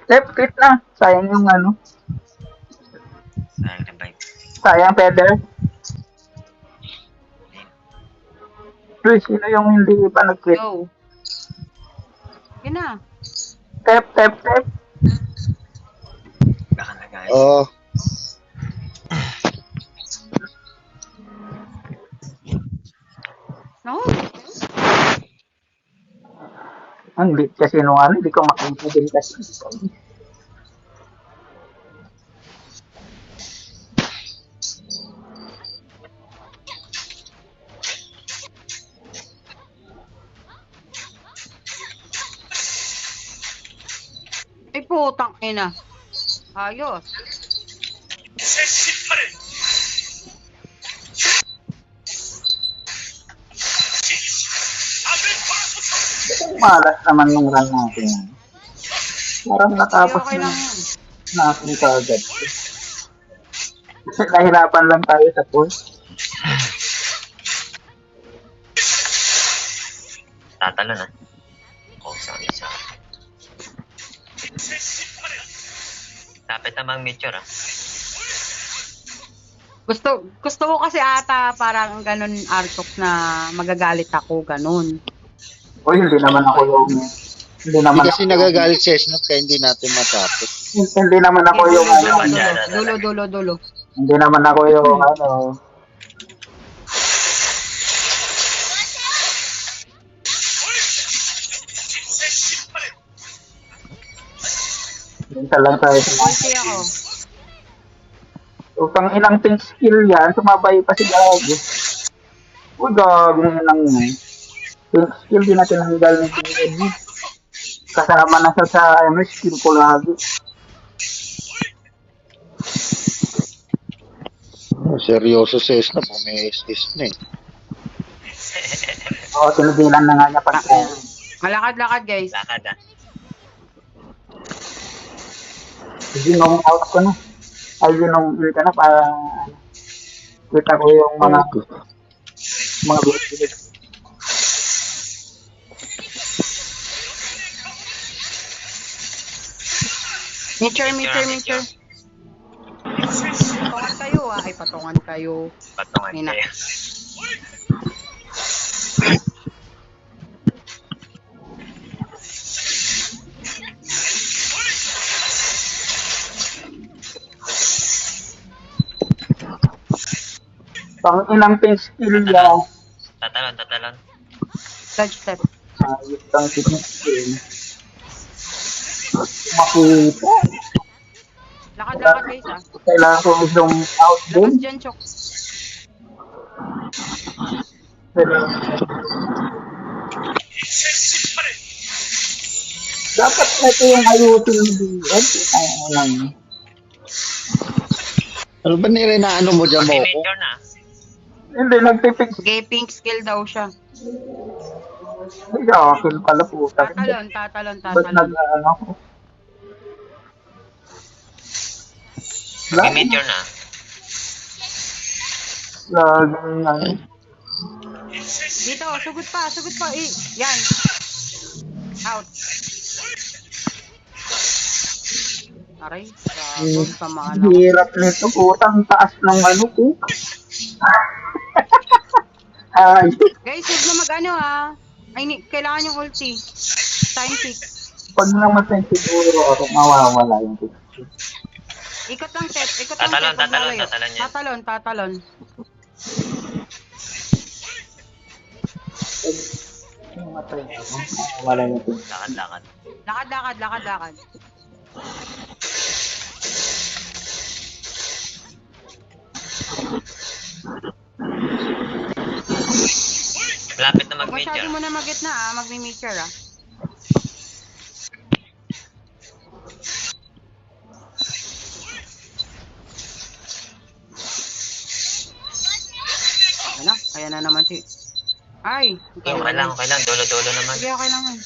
Left click na. Sayang yung ano. Sayang na bike. Sayang feather. Uy, sino yung hindi pa nag-quit? Go. Yun na. Tap, tap, tap. Baka na guys. Oo. No. Ang lit kasi nung ano, hindi ko makita din kasi. Ay, putang ina. Ayos. Malas naman nung run natin. Parang natapos Okay na lang yun. natin kaagad. Kasi nahirapan lang tayo sa push. Tatalo na. Oh, sorry. Dapat namang mature ah. Gusto ko kasi ata parang ganun Artok na magagalit ako ganun. O hindi naman ako yung... Hindi naman Hindi kasi ako, nagagalit si Esnop kaya hindi natin matapos. hindi naman ako yung ano. Dulo. Hindi naman ako yung ano. Minsan lang tayo. Ulti ako. Upang ilang pink skill yan, sumabay pa si Gago. Uy, Gago ilang yun. Pink skill din natin ang galing ng pink. Kasama na siya sa ano, skill ko lagi. Seryoso si Esnop, may SS na eh. Oo, tinigilan na nga niya pag Malakad-lakad guys. Lakad ah. ginong out ko na. Ay, ginong in ka na para kita ko yung mga bilis. Meter. Patungan kayo ah. Ay, patungan kayo. Patungan Ina. kayo. Pang ilang pink skill yan. Tatalon. Dodge step. Ayos lang pink skill. Makita. Lakad-lakad guys ah. Kailangan ko yung out din. Labas dyan, Chok. Dapat ito yung ayusin ng BN. Ano lang. Ano ba nirinaano mo dyan mo ko? Mature na. Hindi, nagpipix. Gay pink skill daw siya. Hindi ako, kill pala puta. Tatalon. Ba't nag-ano ko? Mature na. Laging ano. Dito, sugot pa. Yan. Out. Aray, samaan ako. Hirap nito, putang taas ng ano ko. Ay, Guys, huwag na mag-ano ah. Kailangan yung ulti. Time tick. pag namatay siguro ako, mawawala yung picture. Ikot lang, Tep. Tatalon pag lalayo. yan. Tatalon. Pag namatay ako, mawawala yung picture. Lakad. Lakad. Malapit na Huwag masyado mag-mature. mo na mag-git na ah. Magmi-meter ah. Kaya na naman si... Ay! Okay lang. Dolo naman. Sige, okay lang yan.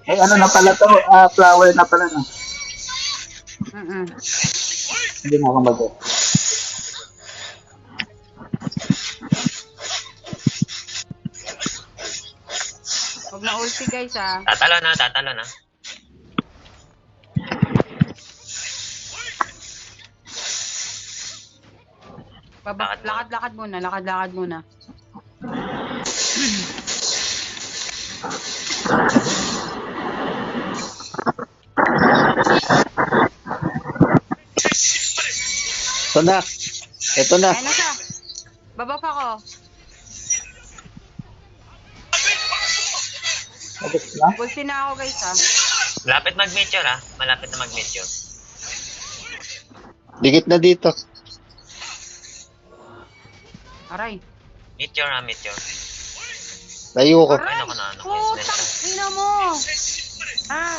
Eh, ano na pala to? Flower na pala na. Hindi na ako mag Huwag na ulti guys ah. Tatalon na. Baba, Lakad muna. lakad-lakad muna, lakad-lakad muna. Ito na. Ito na. Ayan na siya. Baba pa ko. Tapos na. Bulsi na ako guys ha. Malapit mag-meteor ha. Malapit na mag-meteor. Dikit na dito. Aray. Meteor ha, meteor. Layo ko. Aray! Ano ka na, ano, Putang Queensland. ina mo! Ah!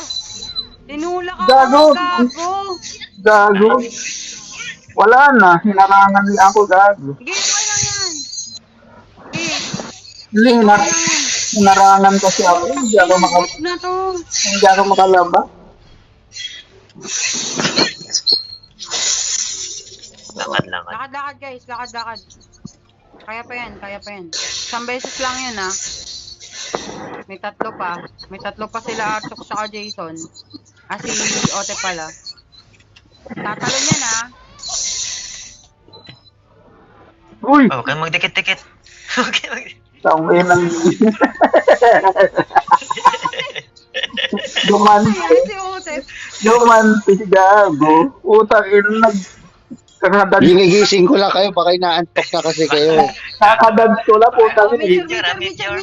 Tinulak ako, Gago! gago! Gago. Wala na. Hinarangan niya ako, gago. Sige, okay lang yan. Sige, Hindi, okay lang yan. hinarangan kasi ako. Pinabot na to. Hindi ako makalaba. Lakad, lakad. Lakad-lakad guys, lakad-lakad. Kaya pa yan, kaya pa yan. Isang beses lang yan ha. May tatlo pa. May tatlo pa sila Artok sa Jason. Ah, si Ote pala. Tatalon yan ha. Uy! Oh, huwag kang magdikit-dikit. Huwag kang magdikit. Tangin ang... Dumanti. Ay, si Ote. Dumanti, gago. Utang ina nag... Kakadad. Ginigising ko lang kayo. Baka inaantok na kasi kayo. Kakadad ko lang, putang Oh, ina. Mitchor.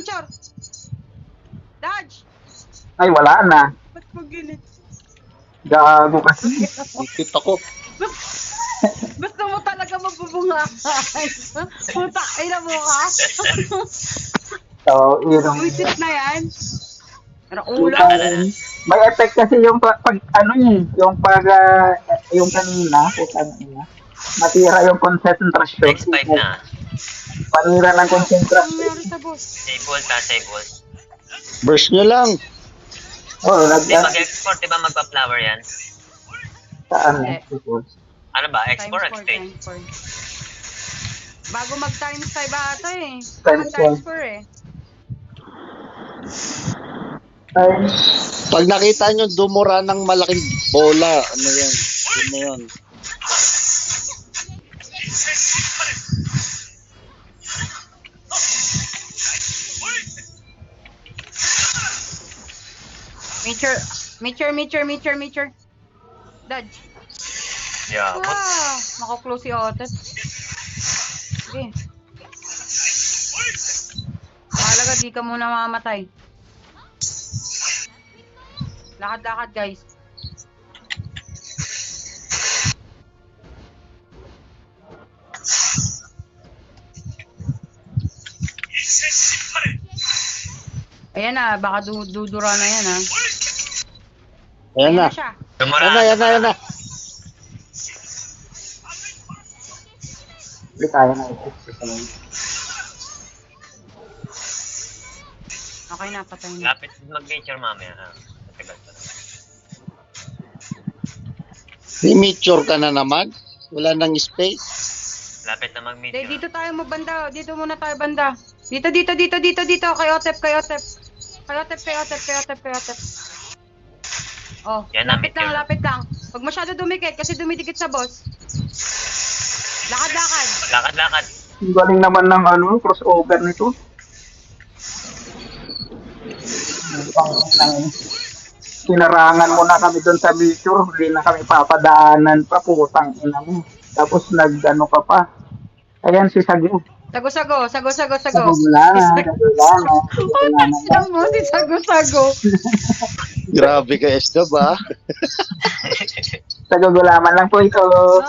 Dodge! Ay, wala na. Ba't mo ginit? Gago kasi. Dikit ako. Gusto mo talaga magbubunga. Puta, ina mo ka. So, irong... Wisit na yan. Pero Utang ulam. ina. May effect kasi yung pag ano niya, yung pag yung kanina, putang ina. Matira yung concentration. Next 5 na. Panira ng Ang concentration. meron sa boss. Sable ka, sable. Burst nyo lang. Oh, Hindi mag-export, di ba magpa-flower yan? saan? Ano ba? Times Export 4, exchange? times 4. Bago mag times 5 ata eh. Times Times 4 eh. Ay, Pag nakita nyo dumura ng malaking bola, ano yan? Ano yan? Meteor. Dodge. Yeah, but Ah, makaklose si Otet. Sige. Mahalaga, di ka muna mamatay. Lakad-lakad, guys. Ayan na, baka dudura na yan, ha. Ayan na. siya. dumura. Ayan na. hindi kaya na ito. Okay na, patay na. Lapit mag-meteor mamaya. Ha? Matagal pa lang. Ni-mature ka na naman. Wala nang space. Lapit na mag-meteor. Dito tayo banda. Dito muna tayo banda. Dito. Kay Otep. Kay Otep. Oh, Yan na, lapit meteor. lang. Huwag masyado dumikit kasi dumidikit sa boss. Lakad. Lakad. Ang galing naman ng ano, crossover nito. Pinarangan mo na kami doon sa picture, hindi na kami papadaanan pa, putang ina mo. Tapos nag-ano ka pa. Ayan si Sagu. Sago. Sagulana. Ang mo si Sago. Grabe ka, Esda ba? Sagugulaman lang po ito.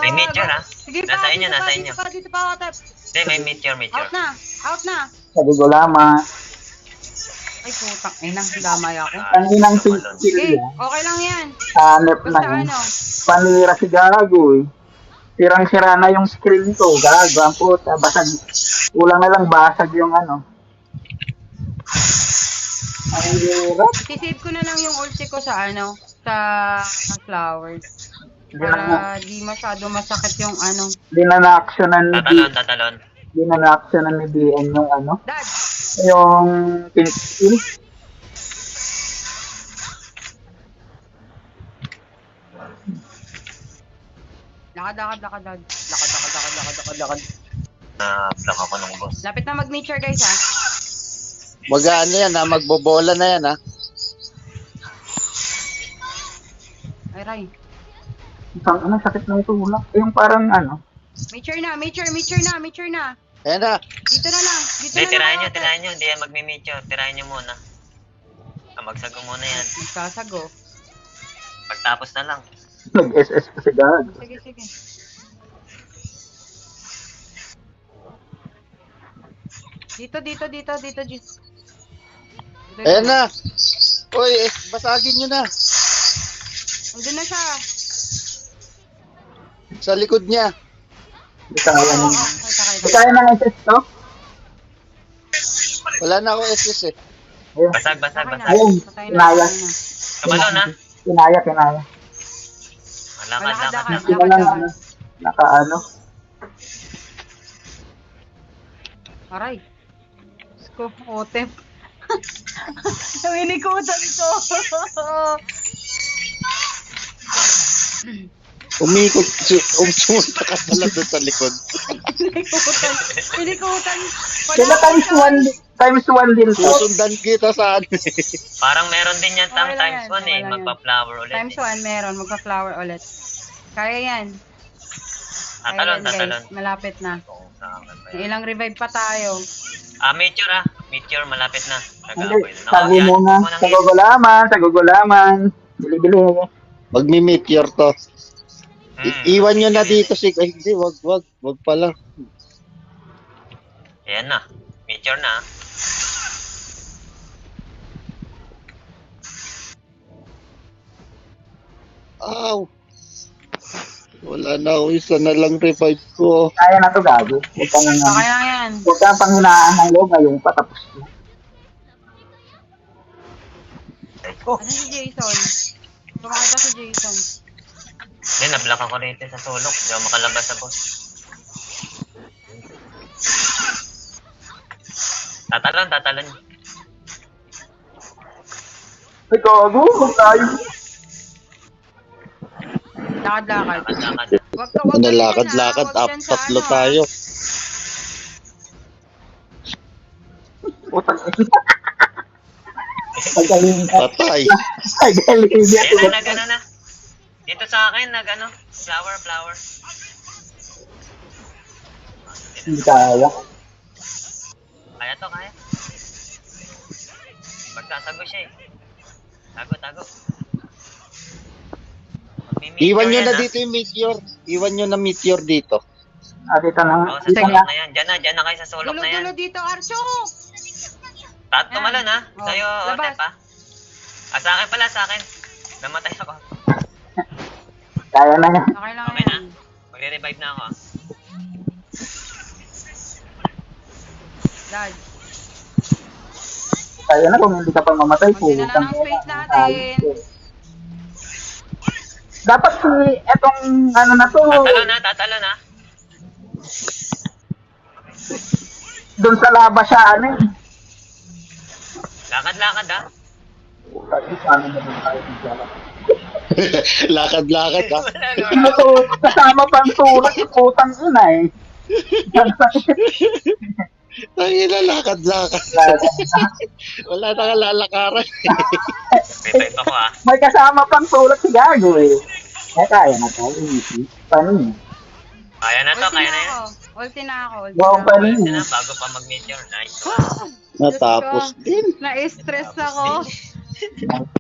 May meteor, ha? Sige Nasa pa, inyo, nasa inyo. Dito pa, Otep. Hindi, may meteor. Out na. Sagugulaman. Ay, putang ina, damay ako. Ang inang Okay, skill okay lang yan. hanep na Basta yun. ano, Panira si Gago eh. Sirang-sira na yung screen ko. Gago, ang puta. Basag. Kulang na lang basag yung ano. Ang hirap. sisave ko na lang yung ulti ko sa ano, sa flowers. Hindi na, Para di masyado masakit yung ano. di na na-actionan ni Tatalon. Di na na-actionan ni BN yung ano. Dad, Yung pink skill. lakad. Na-block ako ng boss. Lapit na mag-nature guys ha. Mag-ano yan ha, magbobola na yan ha. Ay, Ray. Isang ano, sakit ng tulak. Yung parang ano. Mature na. Ayan na. Dito na lang. Dito Hindi, na lang. tirahin nyo. Hindi yan magmi-meteor. Tirahin nyo muna. Magsago muna yan. Magsasago. Pagtapos na lang. Nag-SS kasi gag. Sige, sige. Dito, G. Ayan na. Uy, basagin nyo na. Andun na siya. Sa likod niya. Hindi kaya Oo, ng... kita. Hindi kaya ng SS to? Wala na ako SS eh. Ayun. Basag. Ayun, Patay kinaya. na. Tumalon ha. Kinaya. Lakad. Hindi na lang ano. Naka-ano. Aray. Sko, otep. Nawinikutan ko. Umunta ka pala doon sa likod. Pinikutan. Sila times 1 din to. Susundan kita sa ano eh. Parang meron din yan Okay lang times yan, 1 okay lang yan. Magpa-flower ulit. Times 1 meron, magpa-flower ulit. Kaya yan. Tatalon. Guys, malapit na. Oo, saan ba May yan? ilang revive pa tayo. Meteor ha. Meteor, malapit na. Hindi, Nag-aapoy na. sabi Yan, muna. muna Sa gugulaman. Bili-bili. Magmi-meteor to. Iwan nyo na sige. dito si... Ay, hindi, wag pala. Ayan na. Meteor na. Aw! Wala na ako, isa na lang revive ko. Kaya na to gago. Huwag ka nang Okay lang yan. huwag kang panghinaan ng loob ngayong patapos na. Ano si Jason? Kumakita si Jason. Hindi, na-block ako rito sa sulok. Hindi ako makalabas sa boss. Tatalon. Ay gago, huwag tayo. Lakad-lakad. Lakad. Wag ka, Ano, dyan, lakad-lakad, Wag dyan sa tatlo ano, tayo. Putang ina. Magaling ka. Patay. Magaling ka. Ayan na, nag-ano na. Dito sa akin, nag-ano. Flower. Hindi kaya. Kaya. Magsasago siya eh. Tago. Iwan nyo yan, na ha? dito yung meteor. Iwan nyo na meteor dito. Dito na. Oo, sa Dito sulok na. na yan. Diyan na kayo sa sulok na yan. Dulo-dulo dito, Archo! Tumalon ha. Oh, Sa'yo, labas. Otep ha. Sa akin pala, Namatay ako. Kaya na yan. Okay lang Okay na. yan. Magre-revive na ako ha. Dad, Kaya na kung hindi ka pa mamatay po. konti na lang ang space natin. Dapat si etong ano na to, Tatalon ha. doon sa laba siya ano eh. Lakad ha. Kasi paano na doon tayo maglalakad? Lakad-lakad ha. Ano to, kasama pang tulak si putang ina eh. Tangina, lakad-lakad. Wala na ka lalakaran. Revive ako ha. May kasama pang tulak si Gago eh. Kaya na to, easy. Paano yun? Kaya na to, kaya na yan. Ulti na ako. Wow, paano Ito yun? na, bago pa mag-meteor. Nice. Natapos din. Na-stress ako.